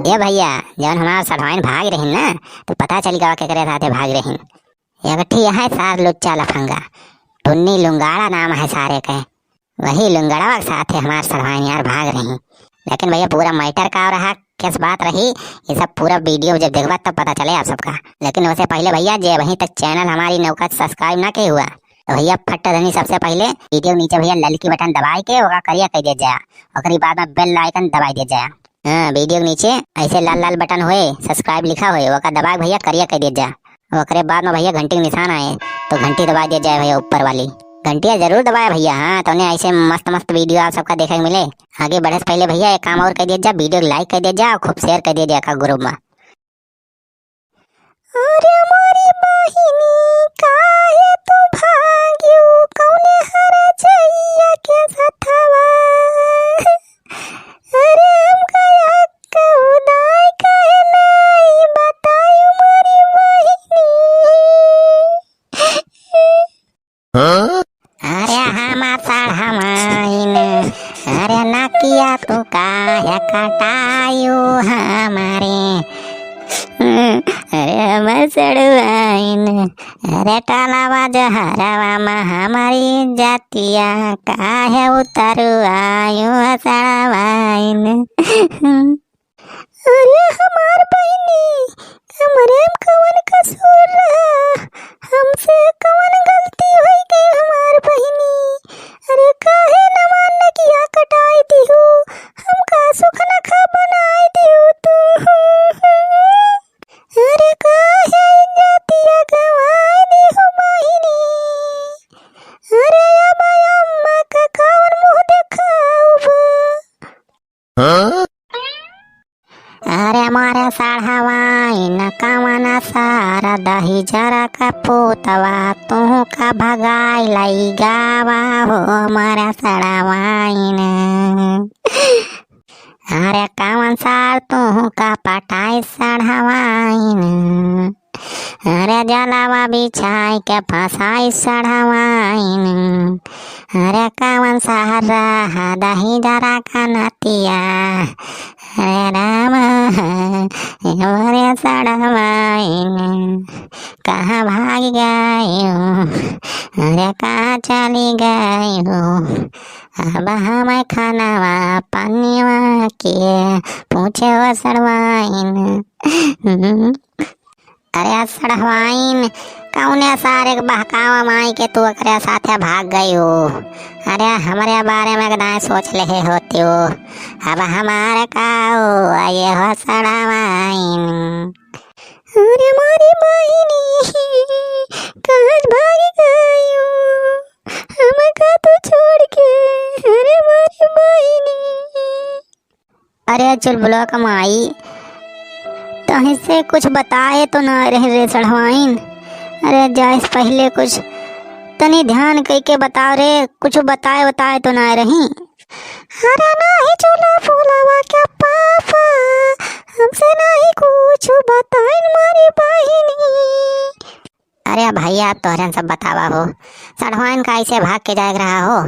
ये भैया जब हमार सड़वाइन भाग रही ना तो पता चल गया के करे साथे भाग रही। ये गठी है सार लुच्चा लफंगा टुन्नी लुंगाड़ा नाम है सारे के। वही लुंगड़वा के साथ हमार सड़वाइन यार भाग रही। लेकिन भैया पूरा मैटर का रहा किस बात रही ये सब पूरा वीडियो जब देखबा तब पता चले आप सबका। लेकिन उससे पहले भैया जे वहीं तक चैनल हमारी नौका सब्सक्राइब ना किया हुआ तो भैया फट धनी सबसे पहले वीडियो नीचे भैया ललकी बटन दबाई के ओका करिया कह दे जाए और बाद में बेल आइकन दबाई दे जाए। हाँ वीडियो के नीचे ऐसे लाल लाल बटन हुए सब्सक्राइब लिखा हुए ओका दबा भैया करिया कह दे जाए। ओकरे बाद में भैया घंटी निशान आए तो घंटी दबा दिया जाए भैया ऊपर वाली घंटिया जरूर दबाए भैया। हाँ तो उन्हें ऐसे मस्त मस्त वीडियो आप सबका देखने मिले। आगे बढ़े से पहले भैया एक काम और कर दिया जाए वीडियो लाइक कर दिया जाए और खूब शेयर कर दिया जाए ग्रुप में। अरे हमारी बहिनी काहे तू भाग्यो कौने हरा जइया के सथवा। अरे हम कया कउदाई काहे नहीं बताई हमारी बहिनी। अरे हमार साढ़ामाइन अरे नकिया तू काहे कटायो हमारे। अरे हमार सड़वाइन अरे टलावा जहरावा में हमारी जातिया काहे उतारू आयो सड़वाइन। अरे हमार बहिनी हमरे कवन कसूर रहा हमसे कवन गलती हुई गई हमार बहिनी। अरे काहे न मान किया कटाई दिहू हमका सुख न खा बनाई दिहू तू। अरे काहे इज्जतिया गवाई दिहू बहिनी। अरे अब अम्मा का कौन मुंह दिखाऊब। अरे हमारे साढ़ावाइन कवना सारा दही जरा का पोतवा तू का भगाई लाई गावा हो हमारा साढ़ावाइन। अरे कवन सार तू का पटाई साढ़ावाइन। अरे जलावा बिछाई के फसाई साढ़ावाइन। अरे कवन सहारा दही जरा का नतिया। अरे राम हमारे साढ़ावाइन कहाँ भाग गई हो। अरे कहाँ चली गई हो। अब हमें खानावा पानीवा के पूछे हो सड़वाइन। अरे सड़वाइन कौने सारे बहकावा माई के तू अकरे साथे भाग गई हो। अरे हमारे बारे में कदाई सोच ले होती हो अब हमारे का हो ये हो सड़वाइन। अरे हमारी बहिनी कहाँ भाग गई हो हमें का तू छोड़ के। अरे हमारी बहिनी। अरे चुलबुला कमाई तो से कुछ बताए तो ना रहे रे सड़वाइन। अरे जाए पहले कुछ तनी ध्यान करके बताओ रे कुछ बताए तो ना रही। अरे नहीं चूल्हा फूलावा क्या पापा हमसे नहीं कुछ बताए हमारी बहिनी। अरे भैया आप तोहरन सब बतावा हो सड़वाइन का ऐसे भाग के जाग रहा हो।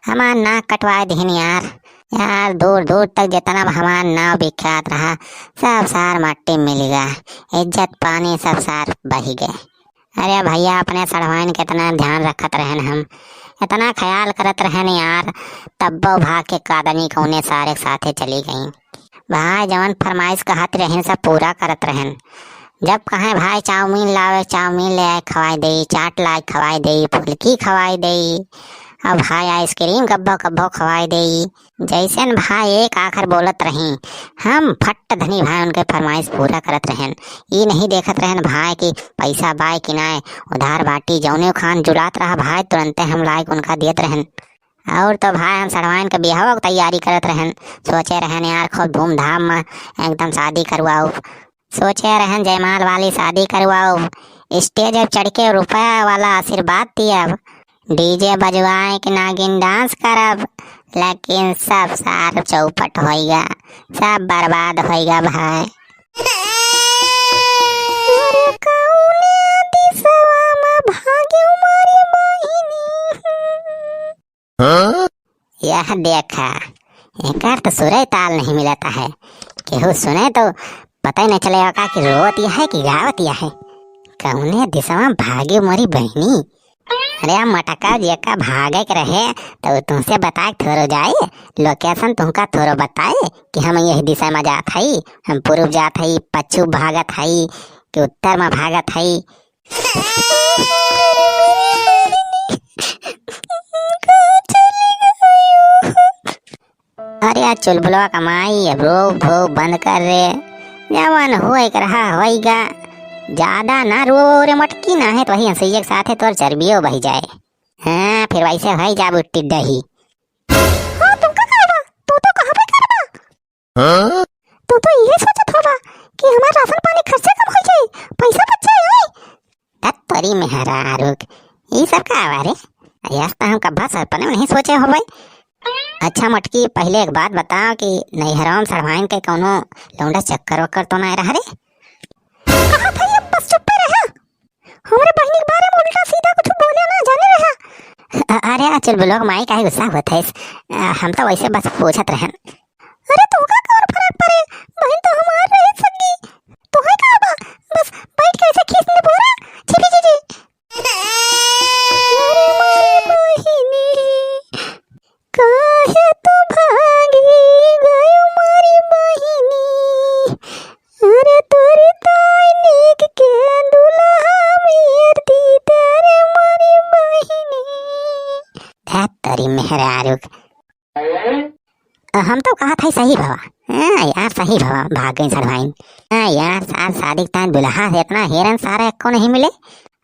हमार नाक कटवाए दीन यार दूर दूर तक जितना हमार नाव विख्यात रहा सब सार मट्टी मिल गया इज्जत पानी सब सार बही गए। अरे भैया अपने सड़वाइन के इतना ध्यान रखत रहन हम इतना ख्याल करत रहन यार तब भाग के कादनी कौने सारे साथे चली गई। भाई जवन फरमाइश कहत रहन सब पूरा करत रहन। जब कहें भाई चाउमीन लावे चाउमीन ले आए खवाई दे चाट लाए खवाई दे फुल्की खवाई दे अब भाई आइसक्रीम कब्बो कब्बो खवाई दे। जैसे भाई एक आखिर बोलत रही हम फट धनी भाई उनके फरमाइश पूरा करत रहन। ये नहीं देखत रहन भाई की पैसा बाय कि नाय उधार बाटी जौने खान जुलात रहा भाई तुरंते हम लायक उनका दियत रहन। और तो भाई हम सड़वाइन के बिहाव की तैयारी करत रहन। सोचे रहन यार खूब धूमधाम में एकदम शादी करवाओ। सोचे रहन जयमाल वाली शादी करवाओ स्टेज पर चढ़ के रुपया वाला आशीर्वाद दिया डीजे बजवाए कि नागिन डांस करब। लेकिन सब सार चौपट होइगा सब बर्बाद होइगा भाई। अरे कौने दिसवा में भागी हमारी बहिनी। यह देखा एकर तो सुरे ताल नहीं मिलता है, केहू सुने तो पता ही नहीं चलेगा का कि रोवतिया है कि गावतिया है। कौने दिशा भागे मोरी बहनी। अरे मटका जेका भागे के रहे तो तुमसे बताए थोड़ो जाए, लोकेशन तुमका थोड़ो बताए कि हम यही दिशा में जात हई, हम पूर्व जात हई, पश्चिम भागत हई कि उत्तर में भागत हई। अरे चुलबुलवा कमाई अब रो भो बंद कर रे, जवन होए कर रहा होएगा, ज्यादा ना रो रे मटकी ना है तो वही हंसैया के साथ है तो चर्बियो बही जाए। हाँ फिर वैसे है जा बुट्टी दही। हाँ तुम का करबा, तू तो कहां पे करबा? हाँ तू तो ये सोचत होबा कि हमार राशन पानी खर्चा कम हो जाए, पैसा बच जाए ओए। तत तरी मेहरा रुक, ई सब का आवा रे? यास्ता हम कब्बा सपने में नहीं सोचे हो भाई। अच्छा मटकी पहले एक बात बताओ कि नैहराम सरवाइन के कोनो लौंडा चक्कर वक्कर तो ना रहा रे? कहा था ये बस चुप रहा, हमरे बहनी के बारे में उल्टा सीधा कुछ बोले ना जाने रहा। अरे चल ब्लॉग माई काहे गुस्सा होत है, हम तो वैसे बस पूछत रहन। अरे तू का कौन फर्क पड़े, बहन तो हमार रहे सगी, तू है का बा बस बैठ के ऐसे खींचने बोरा छिपी जी जी। अरे मारी बहनी काहे तू भागी गयो मारी बहनी, अरे तोरी ताई नीक के दुल्हा मेर दी तेरे मारी बहनी। तेरी मेहरारुक हम तो कहा था सही भवा। हाँ यार सही भवा, भाग गई सरवाइन। हाँ यार सार शादी के दुल्हा से इतना हेरन सारा को नहीं मिले,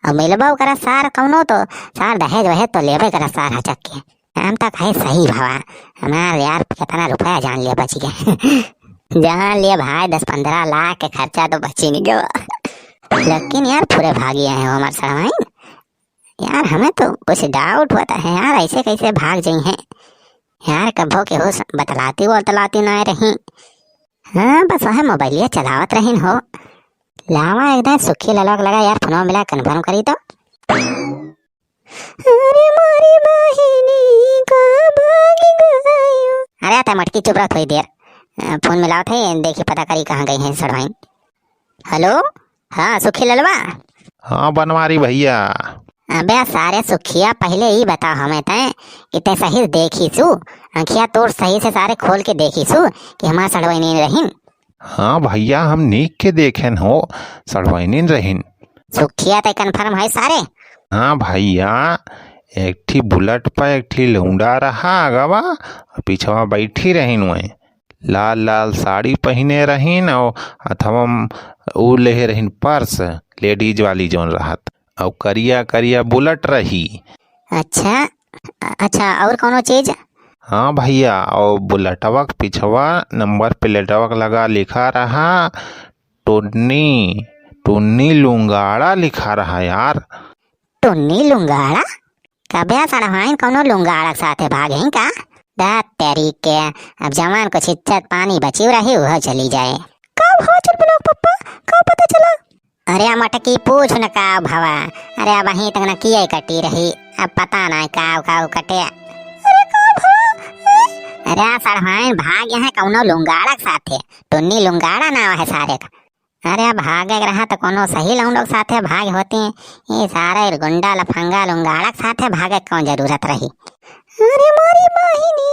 और मिलबो करा सार कौनो तो सार दहेज वहेज तो लेबे करा सार हचक के। हम तो कहे सही भवा, हमार यार कितना रुपया जान लिया बच गया। जान लिया भाई 10-15 लाख के खर्चा तो बची नहीं गया। लेकिन यार पूरे भागी आए हो हमारे सरवाइन। यार हमें तो कुछ डाउट होता है यार, ऐसे कैसे भाग जाई हैं यार, कभो के हो बतलाती ना रही। हाँ बस वह मोबाइलिया चलावत रही हो। लावा एकदम सुखी ललक लगा यार, फोन मिला कन्फर्म करी तो। अरे मारी बहिनी का भागी गयो। अरे आता मटकी चुप रह थोड़ी देर, फोन मिलाओ थे देखी पता करी कहाँ गई हैं सरवाइन। हेलो हाँ सुखी ललवा। हाँ बनवारी भैया। अबे सारे सुखिया पहले ही बता हमें तय कि ते सही देखी सु, आँखिया तोड़ सही से सारे खोल के देखी सु कि हमारा सड़वैनी रहीन। हाँ भैया हम नीक के देखेन हो, सड़वैनी रहीन। सुखिया ते कन्फर्म है सारे? हाँ भैया, एक ठी बुलेट पर एक ठी लौंडा रहा अगवा, पीछवा बैठी रहीन वही, लाल लाल साड़ी पहने रहीन और अथवा ऊ ले रहीन पर्स लेडीज वाली जोन रहत, और करिया करिया बुलेट रही। अच्छा अच्छा और कोनो चीज? हाँ भैया, और बुलेटवा के पिछवा नंबर प्लेटवा लगा लिखा रहा टुन्नी टुन्नी लुंगाड़ा लिखा रहा यार। टुन्नी लुंगाड़ा? कबे सड़वाइन कोनो लुंगाड़ा साथे भागे का? दात तेरी के, अब जवान को इज्जत पानी बची रही वह चली जाए। कब हो चल ब्लॉग पप्पा, कब पता चला? अरे मटकी पूछ न का भवा, अरे अब वहीं तक न किए कटी रही, अब पता ना काव कटे। अरे का भवा? अरे सड़वाइन भाग यहाँ कौनो लुंगाड़ा साथे, टुन्नी लुंगाड़ा ना है सारे का। अरे भागे रहा तो कोनो सही लोग साथे भाग होती हैं, ये सारे गुंडा लफंगा लुंगाड़ा साथे भागे कौन जरूरत रही। अरे मारी बहिनी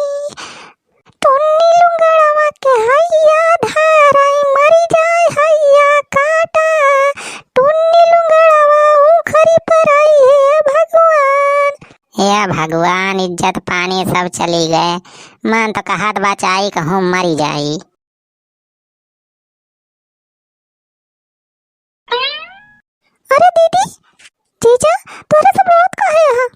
टुन्नी लुंगाड़ा के हैया धाराई मरी जाए हैया काटा, टुन्नी लुंगाड़ा उखरी पर आई है भगवान। हे भगवान इज्जत पानी सब चली गए, मन तो कहत बचाई कहूँ मरी जाई। अरे दीदी जीजा तोरे सब रात का है यहाँ?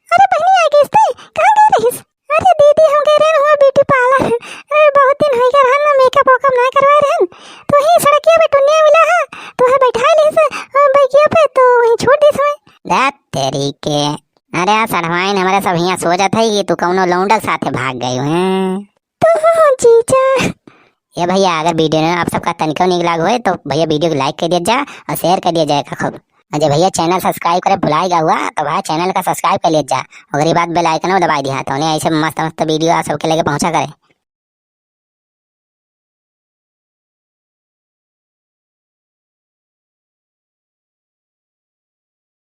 अरे बहनी आ गई थे, कहाँ गई रहीस? अरे दीदी हम कह रहे हैं ब्यूटी पार्लर, अरे बहुत दिन हो गया रहन ना मेकअप वेकअप ना करवाए रहन, तो ही सड़किया पे टुन्निया मिला है तो है बैठा लेस बाइकिया पे तो वहीं छोड़ दी समय। दात तेरी के, अरे सड़वाइन हमारे सब यहाँ सोचत है कि तू कौनो लौंडा साथे भाग गई हैं। तो हाँ जीजा। ये भैया अगर वीडियो में आप सबका तनिको निक लाग हुए तो भैया वीडियो को लाइक कर दिया जा और शेयर कर दिया जाएगा खूब। अजय भैया चैनल सब्सक्राइब करे भुलाएगा हुआ तो भाई चैनल का सब्सक्राइब कर लिया जा, अगर ये बात बेल आइकन दबाई दिया तो उन्हें ऐसे मस्त मस्त वीडियो आप सबके लेके पहुंचा करे।